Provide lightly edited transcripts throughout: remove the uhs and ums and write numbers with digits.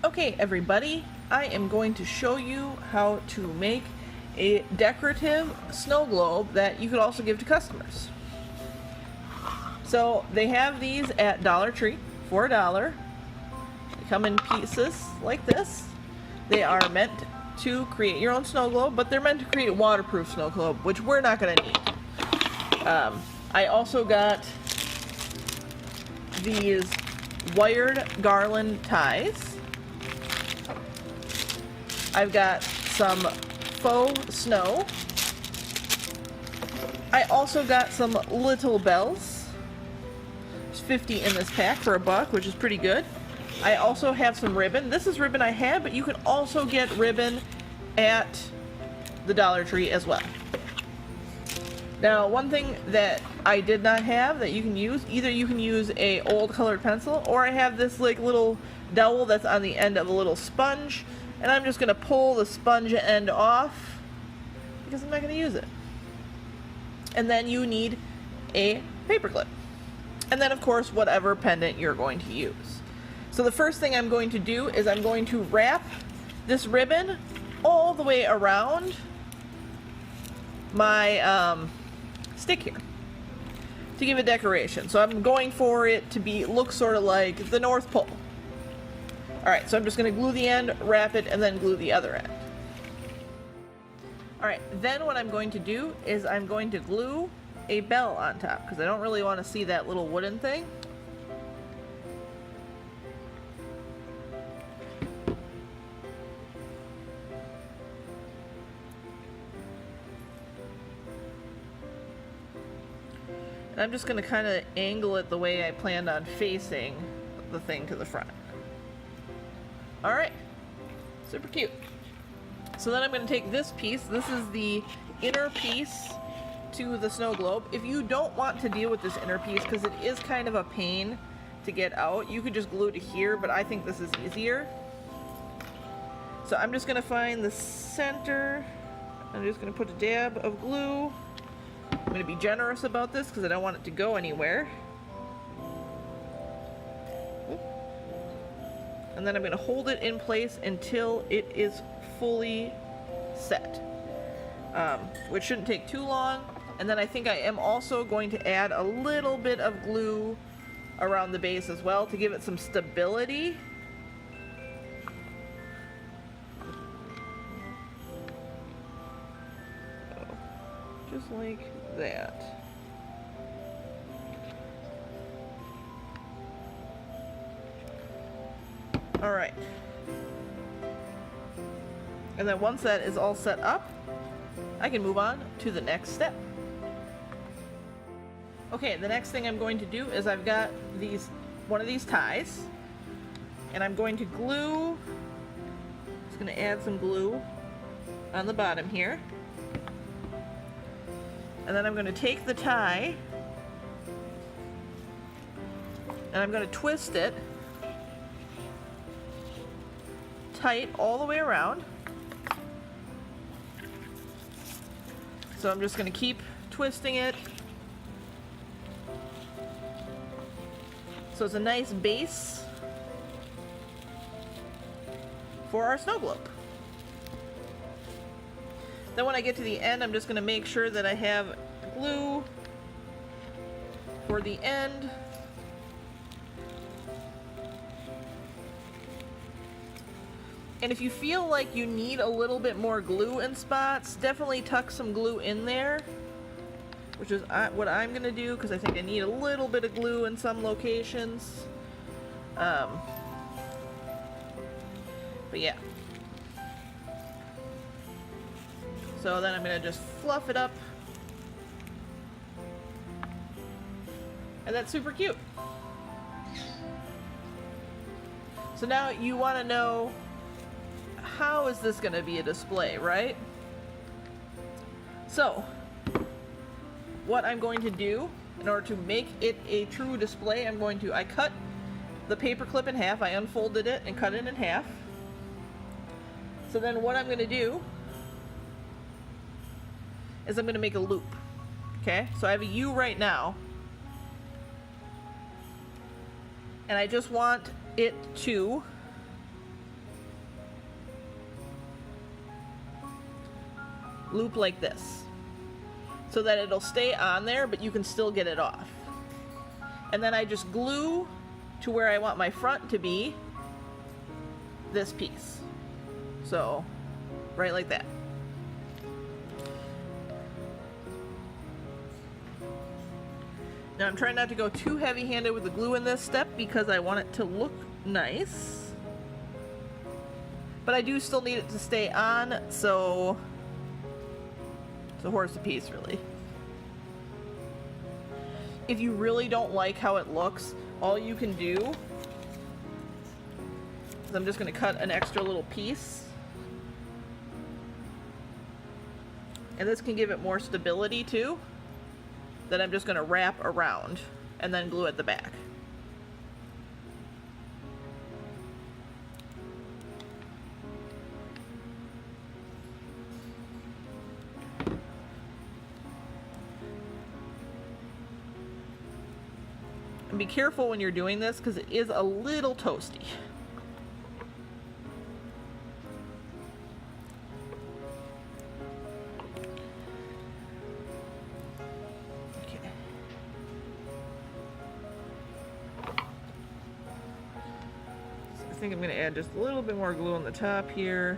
Okay, everybody, I am going to show you how to make a decorative snow globe that you could also give to customers. So they have these at Dollar Tree for $1. They come in pieces like this. They are meant to create your own snow globe, but they're meant to create a waterproof snow globe, which we're not going to need. I also got these wired garland ties. I've got some faux snow. I also got some little bells. There's 50 in this pack for $1, which is pretty good. I also have some ribbon. This is ribbon I had, but you can also get ribbon at the Dollar Tree as well. Now, one thing that I did not have that you can use, either you can use a old colored pencil, or I have this like little dowel that's on the end of a little sponge, and I'm just going to pull the sponge end off because I'm not going to use it. And then you need a paper clip. And then, of course, whatever pendant you're going to use. So the first thing I'm going to do is I'm going to wrap this ribbon all the way around my stick here to give a decoration. So I'm going for it to look sort of like the North Pole. Alright, so I'm just going to glue the end, wrap it, and then glue the other end. Alright, then what I'm going to do is I'm going to glue a bell on top, because I don't really want to see that little wooden thing. And I'm just going to kind of angle it the way I planned on facing the thing to the front. Alright, super cute. So then I'm going to take this piece. This is the inner piece to the snow globe. If you don't want to deal with this inner piece, because it is kind of a pain to get out, you could just glue it to here, but I think this is easier. So I'm just going to find the center. I'm just going to put a dab of glue. I'm going to be generous about this because I don't want it to go anywhere. And then I'm going to hold it in place until it is fully set, which shouldn't take too long. And then I think I am also going to add a little bit of glue around the base as well to give it some stability. So, just like that. Alright. And then once that is all set up, I can move on to the next step. Okay, the next thing I'm going to do is I've got one of these ties, and I'm going to glue, just going to add some glue on the bottom here. And then I'm going to take the tie, and I'm going to twist it tight all the way around. So I'm just going to keep twisting it. So it's a nice base for our snow globe. Then when I get to the end, I'm just going to make sure that I have glue for the end. And if you feel like you need a little bit more glue in spots, definitely tuck some glue in there, which is what I'm going to do because I think I need a little bit of glue in some locations. But yeah. So then I'm going to just fluff it up. And that's super cute. So now you want to know, how is this going to be a display, right? So, what I'm going to do in order to make it a true display, I cut the paper clip in half, I unfolded it and cut it in half. So then what I'm going to do is I'm going to make a loop. Okay, so I have a U right now, and I just want it to loop like this, so that it'll stay on there, but you can still get it off. And then I just glue to where I want my front to be this piece. So, right like that. Now I'm trying not to go too heavy-handed with the glue in this step because I want it to look nice. But I do still need it to stay on, so it's a horse apiece, really. If you really don't like how it looks, all you can do is I'm just going to cut an extra little piece. And this can give it more stability too. That I'm just going to wrap around and then glue at the back. And be careful when you're doing this because it is a little toasty. I think I'm going to add just a little bit more glue on the top here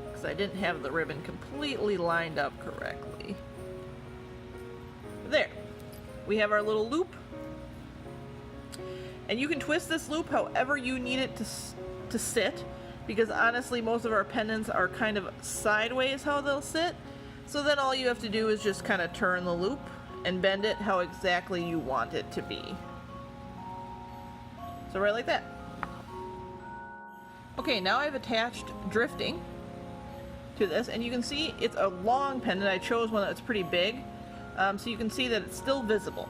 because I didn't have the ribbon completely lined up correctly. There, we have our little loop, and you can twist this loop however you need it to sit, because honestly most of our pendants are kind of sideways how they'll sit, so then all you have to do is just kind of turn the loop and bend it how exactly you want it to be. So right like that. Okay, now I've attached drifting to this, and you can see it's a long pendant. I chose one that's pretty big, so you can see that it's still visible.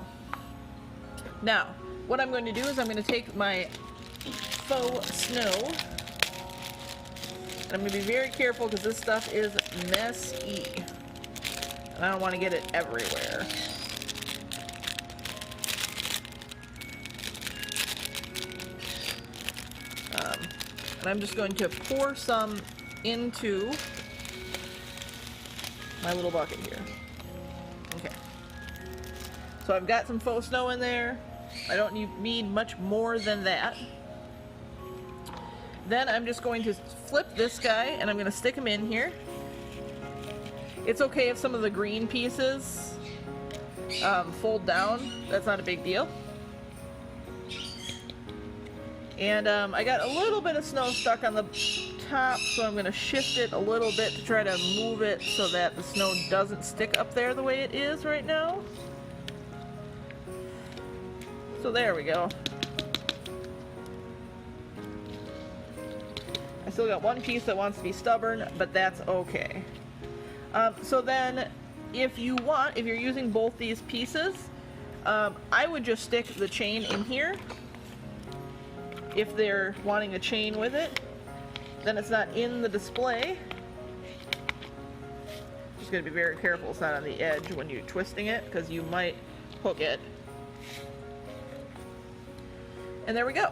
Now, what I'm going to do is I'm going to take my faux snow, and I'm going to be very careful because this stuff is messy, and I don't want to get it everywhere. And I'm just going to pour some into my little bucket here. Okay. So I've got some faux snow in there. I don't need much more than that. Then I'm just going to flip this guy and I'm going to stick him in here. It's okay if some of the green pieces fold down. That's not a big deal. And I got a little bit of snow stuck on the top, so I'm going to shift it a little bit to try to move it so that the snow doesn't stick up there the way it is right now. So there we go. I still got one piece that wants to be stubborn, but that's okay. So then, if you're using both these pieces, I would just stick the chain in here. If they're wanting a chain with it, then it's not in the display. Just gotta be very careful it's not on the edge when you're twisting it, because you might hook it. And there we go.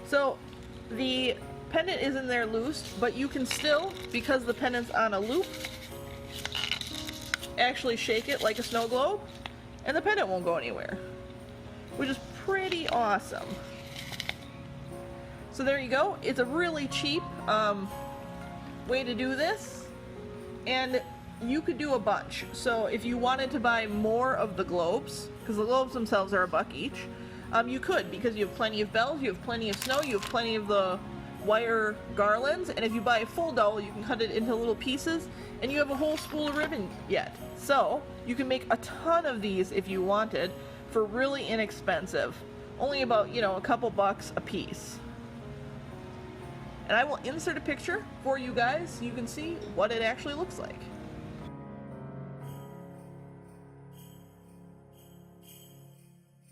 So the pendant is in there loose, but you can still, because the pendant's on a loop, actually shake it like a snow globe, and the pendant won't go anywhere, which is pretty awesome. So there you go. It's a really cheap way to do this, and you could do a bunch. So if you wanted to buy more of the globes, because the globes themselves are $1 each, you could, because you have plenty of bells, you have plenty of snow, you have plenty of the wire garlands, and if you buy a full dowel, you can cut it into little pieces, and you have a whole spool of ribbon yet. So you can make a ton of these if you wanted for really inexpensive, only about, a couple bucks a piece. And I will insert a picture for you guys so you can see what it actually looks like.